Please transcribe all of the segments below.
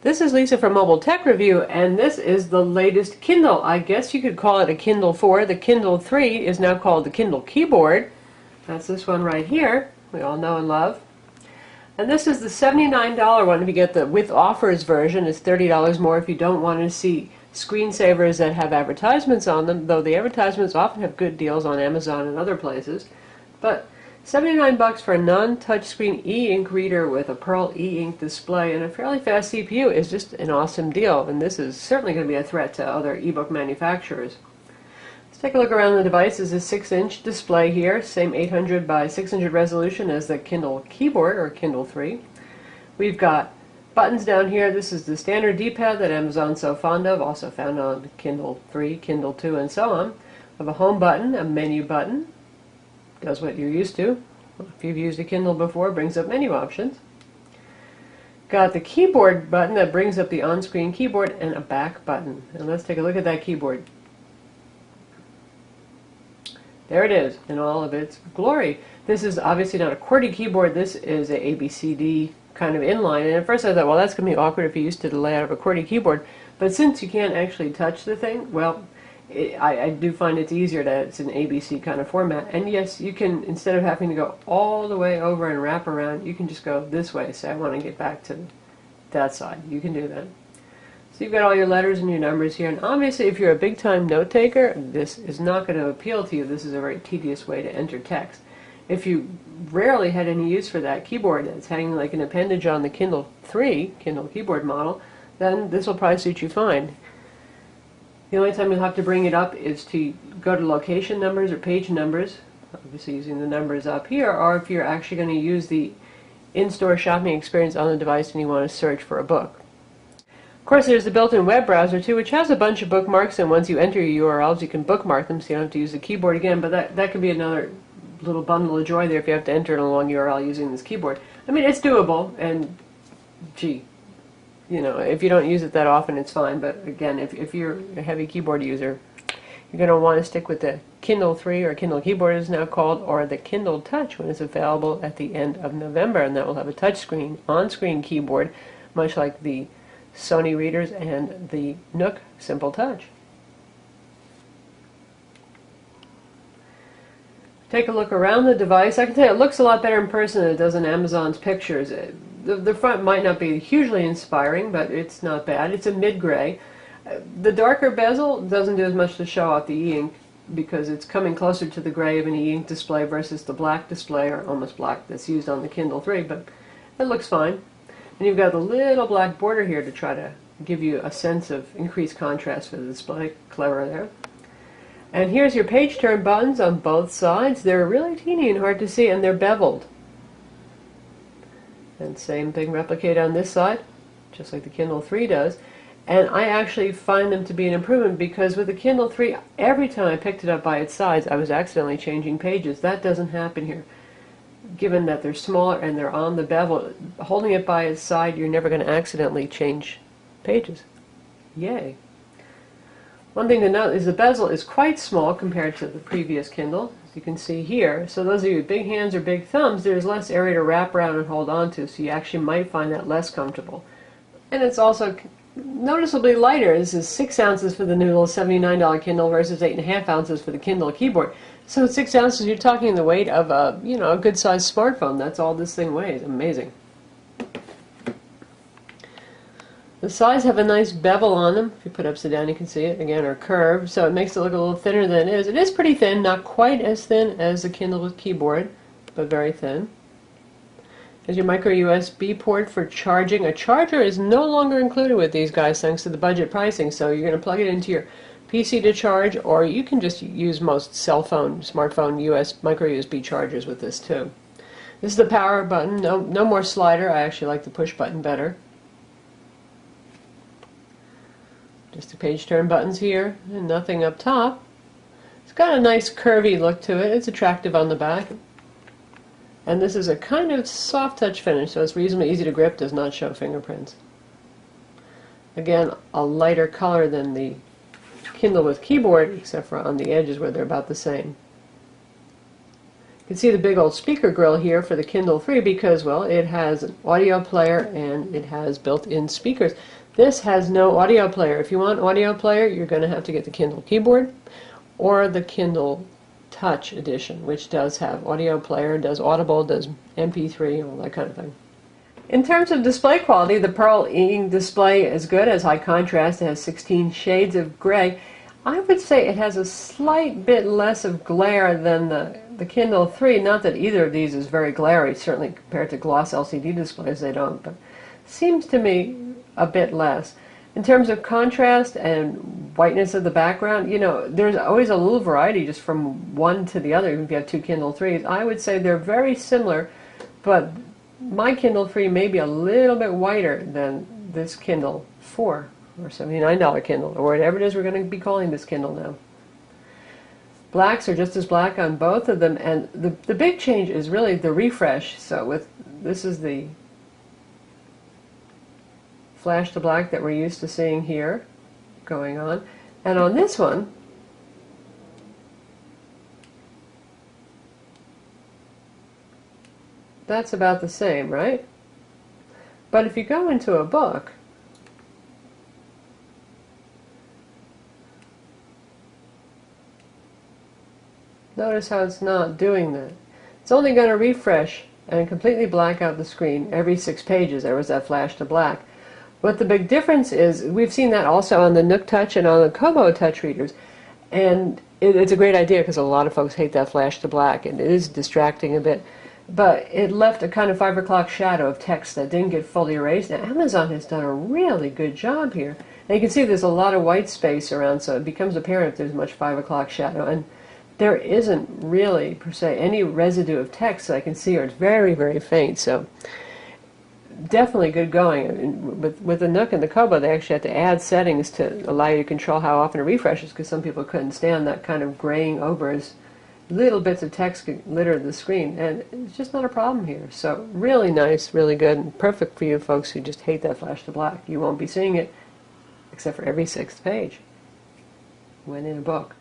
This is Lisa from Mobile Tech Review, and this is the latest Kindle. I guess you could call it a Kindle 4. The Kindle 3 is now called the Kindle Keyboard. That's this one right here, we all know and love. And this is the $79 one if you get the with offers version. It's $30 more if you don't want to see screensavers that have advertisements on them, though the advertisements often have good deals on Amazon and other places. But $79 for a non-touchscreen e-ink reader with a Pearl e-ink display and a fairly fast CPU is just an awesome deal, and this is certainly going to be a threat to other ebook manufacturers. Let's take a look around the device. This is a 6-inch display here, same 800 by 600 resolution as the Kindle Keyboard or Kindle 3. We've got buttons down here. This is the standard D-pad that Amazon's so fond of, also found on Kindle 3, Kindle 2, and so on. We have a home button, a menu button. Does what you're used to. If you've used a Kindle before, it brings up menu options. Got the keyboard button that brings up the on-screen keyboard and a back button. And let's take a look at that keyboard. There it is in all of its glory. This is obviously not a QWERTY keyboard. This is a ABCD kind of inline. And at first I thought, well, that's going to be awkward if you're used to the layout of a QWERTY keyboard. But since you can't actually touch the thing, well, I do find it's easier that it's an ABC kind of format. And yes, you can, instead of having to go all the way over and wrap around, you can just go this way. Say, I want to get back to that side. You can do that. So you've got all your letters and your numbers here. And obviously, if you're a big-time note-taker, this is not going to appeal to you. This is a very tedious way to enter text. If you rarely had any use for that keyboard that's hanging like an appendage on the Kindle 3, Kindle keyboard model, then this will probably suit you fine. The only time you'll have to bring it up is to go to location numbers or page numbers, obviously using the numbers up here, or if you're actually going to use the in-store shopping experience on the device and you want to search for a book. Of course, there's the built-in web browser too, which has a bunch of bookmarks, and once you enter your URLs, you can bookmark them so you don't have to use the keyboard again, but that could be another little bundle of joy there if you have to enter a long URL using this keyboard. I mean, it's doable, and gee, you know, if you don't use it that often, it's fine. But again, if you're a heavy keyboard user, you're going to want to stick with the Kindle 3, or Kindle Keyboard is now called, or the Kindle Touch when it's available at the end of November. And that will have a touchscreen, on-screen keyboard, much like the Sony readers and the Nook Simple Touch. Take a look around the device. I can tell you it looks a lot better in person than it does in Amazon's pictures. The front might not be hugely inspiring, but it's not bad. It's a mid-gray. The darker bezel doesn't do as much to show off the e-ink because it's coming closer to the gray of an e-ink display versus the black display, or almost black, that's used on the Kindle 3, but it looks fine. And you've got the little black border here to try to give you a sense of increased contrast for the display. Clever there. And here's your page turn buttons on both sides. They're really teeny and hard to see, and they're beveled. And same thing replicated on this side, just like the Kindle 3 does. And I actually find them to be an improvement because with the Kindle 3, every time I picked it up by its sides, I was accidentally changing pages. That doesn't happen here. Given that they're smaller and they're on the bevel, holding it by its side, you're never going to accidentally change pages. Yay. One thing to note is the bezel is quite small compared to the previous Kindle, as you can see here. So those of you with big hands or big thumbs, there's less area to wrap around and hold on to, so you actually might find that less comfortable. And it's also noticeably lighter. This is 6 ounces for the new little $79 Kindle versus 8.5 ounces for the Kindle keyboard. So at 6 ounces, you're talking the weight of a, a good-sized smartphone. That's all this thing weighs. Amazing. The sides have a nice bevel on them. If you put it upside down, you can see it again, or curved, so it makes it look a little thinner than it is. It is pretty thin, not quite as thin as the Kindle with keyboard, but very thin. There's your micro USB port for charging. A charger is no longer included with these guys thanks to the budget pricing, so you're going to plug it into your PC to charge, or you can just use most cell phone, smartphone micro USB chargers with this too. This is the power button. No more slider. I actually like the push button better. Just the page turn buttons here, and nothing up top. It's got a nice curvy look to it. It's attractive on the back. And this is a kind of soft touch finish, so it's reasonably easy to grip, does not show fingerprints. Again, a lighter color than the Kindle with keyboard, except for on the edges where they're about the same. You can see the big old speaker grill here for the Kindle 3 because, well, it has an audio player and it has built-in speakers. This has no audio player. If you want audio player, you're going to have to get the Kindle keyboard or the Kindle Touch edition, which does have audio player, does Audible, does MP3, all that kind of thing. In terms of display quality, the Pearl E display is good, as high contrast. It has 16 shades of gray. I would say it has a slight bit less of glare than the Kindle 3. Not that either of these is very glary, certainly compared to gloss LCD displays they don't, but seems to me a bit less. In terms of contrast and whiteness of the background, you know, there's always a little variety just from one to the other, even if you have two Kindle 3s. I would say they're very similar, but my Kindle 3 may be a little bit whiter than this Kindle 4 or $79 Kindle, or whatever it is we're going to be calling this Kindle now. Blacks are just as black on both of them, and the big change is really the refresh. So this is the flash to black that we're used to seeing here going on, and on this one that's about the same, right? But if you go into a book, notice how it's not doing that. It's only going to refresh and completely black out the screen every 6 pages. There was that flash to black. But the big difference is, we've seen that also on the Nook Touch and on the Kobo Touch readers, and it's a great idea because a lot of folks hate that flash to black, and it is distracting a bit. But it left a kind of 5 o'clock shadow of text that didn't get fully erased. Now, Amazon has done a really good job here. And you can see there's a lot of white space around, so it becomes apparent if there's much 5 o'clock shadow. And there isn't really, per se, any residue of text that I can see, or it's very, very faint. So definitely good going. With the Nook and the Kobo, they actually had to add settings to allow you to control how often it refreshes, because some people couldn't stand that kind of graying over as little bits of text could litter the screen, and it's just not a problem here. So really nice, really good, and perfect for you folks who just hate that flash to black. You won't be seeing it except for every 6th page when in a book.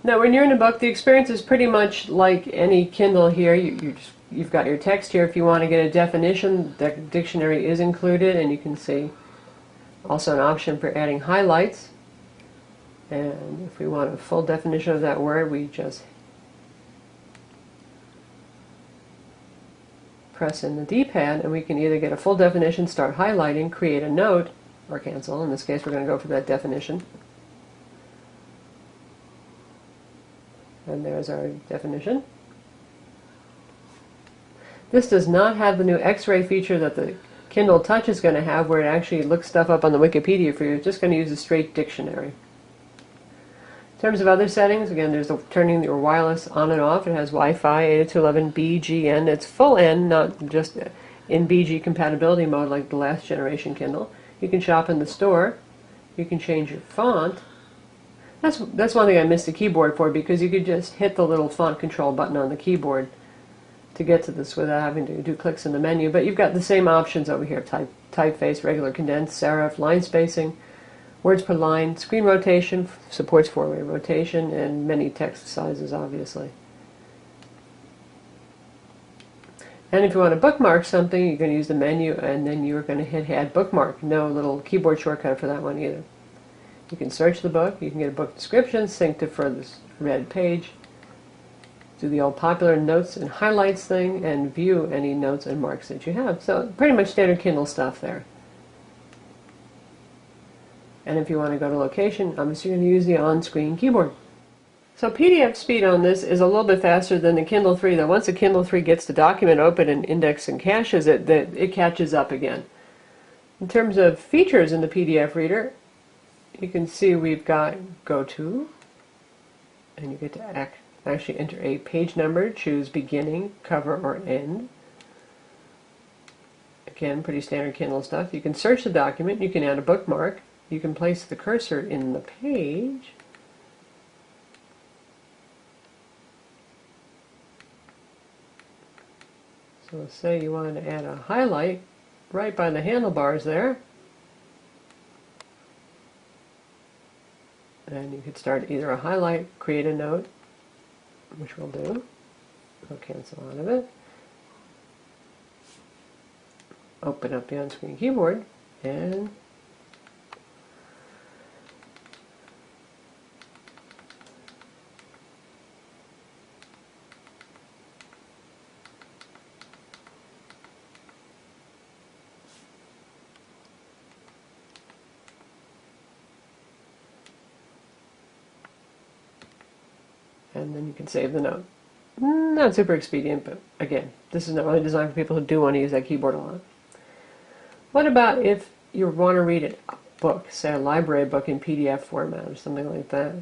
Now, when you're in a book, the experience is pretty much like any Kindle here. You've got your text here. If you want to get a definition, the dictionary is included, and you can see also an option for adding highlights. And if we want a full definition of that word, we just press in the D-pad, and we can either get a full definition, start highlighting, create a note, or cancel. In this case, we're going to go for that definition. And there's our definition. This does not have the new X-ray feature that the Kindle Touch is going to have, where it actually looks stuff up on the Wikipedia for you. It's just going to use a straight dictionary. In terms of other settings, again, there's turning your wireless on and off. It has Wi-Fi, 802.11b, GN. It's full N, not just in BG compatibility mode like the last generation Kindle. You can shop in the store. You can change your font. That's one thing I missed the keyboard for, because you could just hit the little font control button on the keyboard to get to this without having to do clicks in the menu. But you've got the same options over here: typeface, regular condensed, serif, line spacing, words per line, screen rotation, supports 4-way rotation, and many text sizes, obviously. And if you want to bookmark something, you're going to use the menu, and then you're going to hit Add Bookmark. No little keyboard shortcut for that one either. You can search the book, you can get a book description, sync to furthest read page, do the old popular notes and highlights thing, and view any notes and marks that you have. So pretty much standard Kindle stuff there. And if you want to go to location, obviously you're going to use the on-screen keyboard. So PDF speed on this is a little bit faster than the Kindle 3, though once the Kindle 3 gets the document open and indexed and caches it, it catches up again. In terms of features in the PDF reader, you can see we've got Go To, and you get to actually enter a page number, choose beginning, cover, or end. Again, pretty standard Kindle stuff. You can search the document, you can add a bookmark, you can place the cursor in the page, so say you wanted to add a highlight right by the handlebars there, and you could start either a highlight, create a note, which we'll do, I'll cancel out of it. Open up the on-screen keyboard and then you can save the note. Not super expedient, but again, this is not really designed for people who do want to use that keyboard a lot. What about if you want to read a book, say a library book in PDF format or something like that?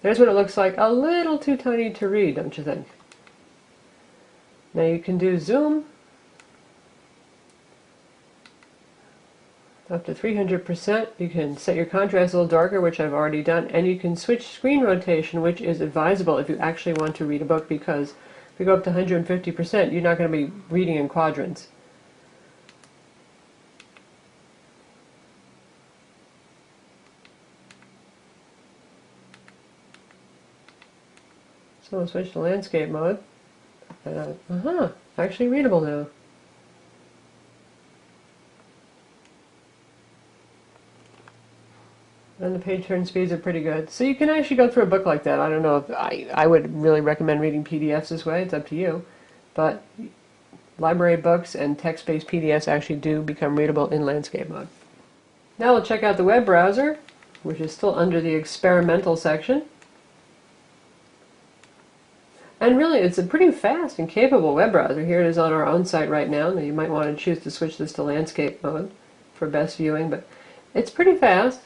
There's what it looks like, a little too tiny to read, don't you think? Now you can do zoom up to 300%. You can set your contrast a little darker, which I've already done, and you can switch screen rotation, which is advisable if you actually want to read a book, because if you go up to 150%, you're not going to be reading in quadrants. So we'll switch to landscape mode. Actually readable now. And the page turn speeds are pretty good. So you can actually go through a book like that. I don't know if I would really recommend reading PDFs this way. It's up to you. But library books and text-based PDFs actually do become readable in landscape mode. Now we'll check out the web browser, which is still under the experimental section. And really, it's a pretty fast and capable web browser. Here it is on our own site right now. Now you might want to choose to switch this to landscape mode for best viewing, but it's pretty fast.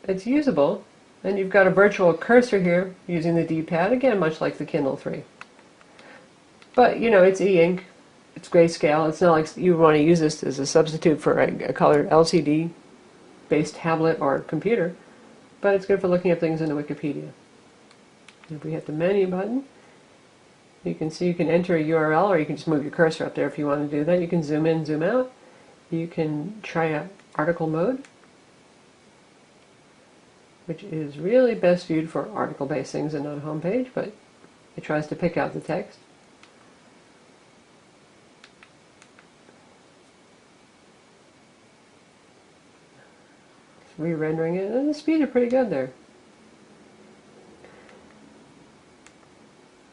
It's usable, and you've got a virtual cursor here using the D-pad, again much like the Kindle 3. But you know, it's e-ink, it's grayscale. It's not like you want to use this as a substitute for a colored LCD based tablet or computer, but it's good for looking at things in the Wikipedia. If we hit the menu button, you can see you can enter a URL, or you can just move your cursor up there if you want to do that. You can zoom in, zoom out. You can try out article mode, which is really best viewed for article-based things and not a home page, but it tries to pick out the text. It's re-rendering it, and the speed is pretty good there.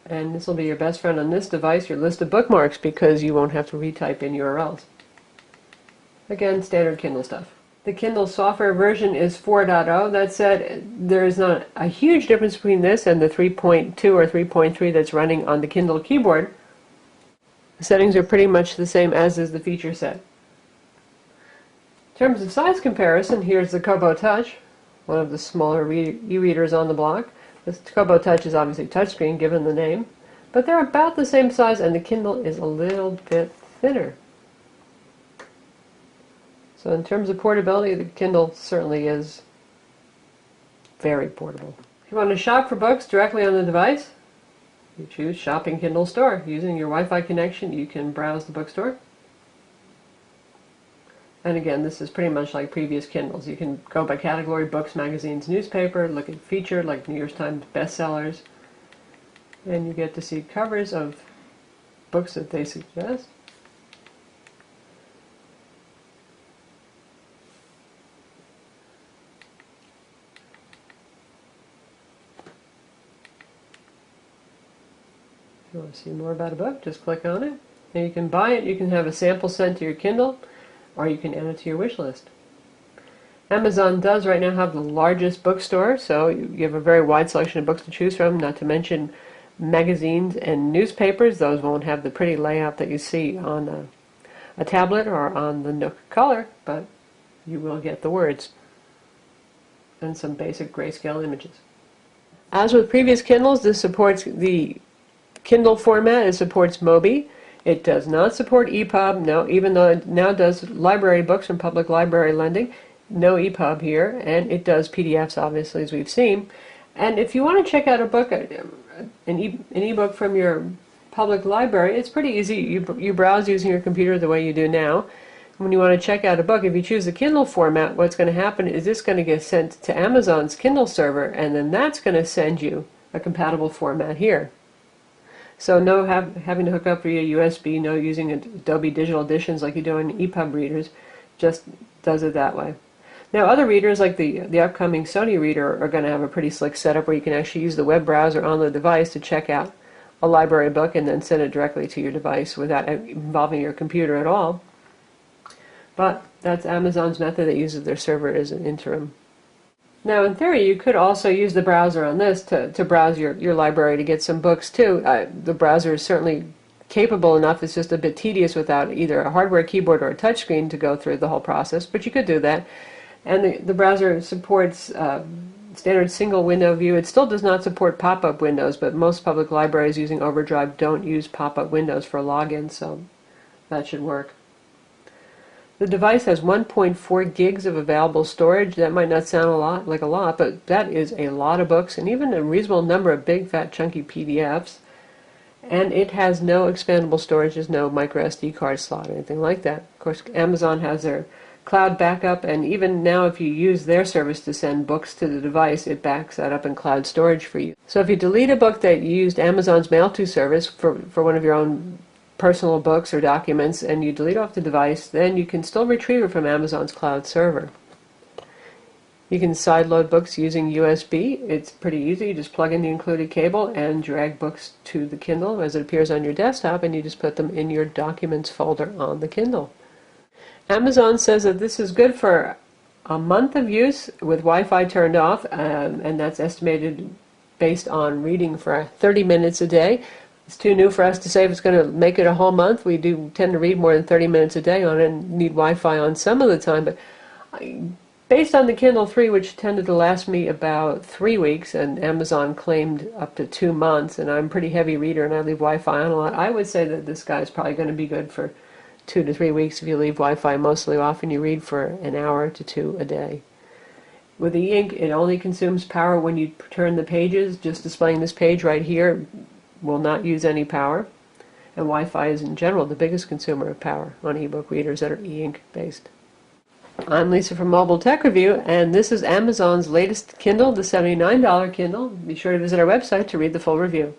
And this will be your best friend on this device, your list of bookmarks, because you won't have to retype in URLs. Again, standard Kindle stuff. The Kindle software version is 4.0. That said, there is not a huge difference between this and the 3.2 or 3.3 that's running on the Kindle keyboard. The settings are pretty much the same as is the feature set. In terms of size comparison, here's the Kobo Touch, one of the smaller e-readers on the block. The Kobo Touch is obviously touchscreen, given the name, but they're about the same size, and the Kindle is a little bit thinner. So in terms of portability, the Kindle certainly is very portable. If you want to shop for books directly on the device, you choose Shopping Kindle Store. Using your Wi-Fi connection, you can browse the bookstore. And again, this is pretty much like previous Kindles. You can go by category: books, magazines, newspaper, look at featured like New York Times bestsellers, and you get to see covers of books that they suggest. If you want to see more about a book, just click on it. And you can buy it, you can have a sample sent to your Kindle, or you can add it to your wish list. Amazon does right now have the largest bookstore, so you have a very wide selection of books to choose from, not to mention magazines and newspapers. Those won't have the pretty layout that you see on a tablet or on the Nook Color, but you will get the words and some basic grayscale images. As with previous Kindles, this supports the Kindle format. It supports Mobi. It does not support EPUB, no, even though it now does library books from public library lending. No EPUB here, and it does PDFs, obviously, as we've seen. And if you want to check out a book, an ebook from your public library, it's pretty easy. You browse using your computer the way you do now. When you want to check out a book, if you choose the Kindle format, what's going to happen is this going to get sent to Amazon's Kindle server, and then that's going to send you a compatible format here. So no having to hook up via USB, no using Adobe Digital Editions like you do in EPUB readers, just does it that way. Now other readers like the upcoming Sony reader are going to have a pretty slick setup where you can actually use the web browser on the device to check out a library book and then send it directly to your device without involving your computer at all. But that's Amazon's method that uses their server as an interim. Now, in theory, you could also use the browser on this to browse your library to get some books, too. The browser is certainly capable enough. It's just a bit tedious without either a hardware keyboard or a touchscreen to go through the whole process, but you could do that. And the browser supports standard single window view. It still does not support pop-up windows, but most public libraries using Overdrive don't use pop-up windows for login, so that should work. The device has 1.4 gigs of available storage. That might not sound like a lot, but that is a lot of books and even a reasonable number of big, fat, chunky PDFs. And it has no expandable storage. There's no micro SD card slot or anything like that. Of course, Amazon has their cloud backup, and even now if you use their service to send books to the device, it backs that up in cloud storage for you. So if you delete a book that you used Amazon's Mail-To service for one of your own personal books or documents and you delete off the device, then you can still retrieve it from Amazon's cloud server. You can sideload books using USB. It's pretty easy. You just plug in the included cable and drag books to the Kindle as it appears on your desktop, and you just put them in your Documents folder on the Kindle. Amazon says that this is good for a month of use with Wi-Fi turned off, and that's estimated based on reading for 30 minutes a day. It's too new for us to say if it's going to make it a whole month. We do tend to read more than 30 minutes a day on it and need Wi-Fi on some of the time, but based on the Kindle 3, which tended to last me about 3 weeks, and Amazon claimed up to 2 months, and I'm a pretty heavy reader and I leave Wi-Fi on a lot, I would say that this guy is probably going to be good for 2 to 3 weeks if you leave Wi-Fi mostly off and you read for an hour to 2 a day. With the ink, it only consumes power when you turn the pages. Just displaying this page right here will not use any power, and Wi-Fi is in general the biggest consumer of power on ebook readers that are e-ink based. I'm Lisa from Mobile Tech Review, and this is Amazon's latest Kindle, the $79 Kindle. Be sure to visit our website to read the full review.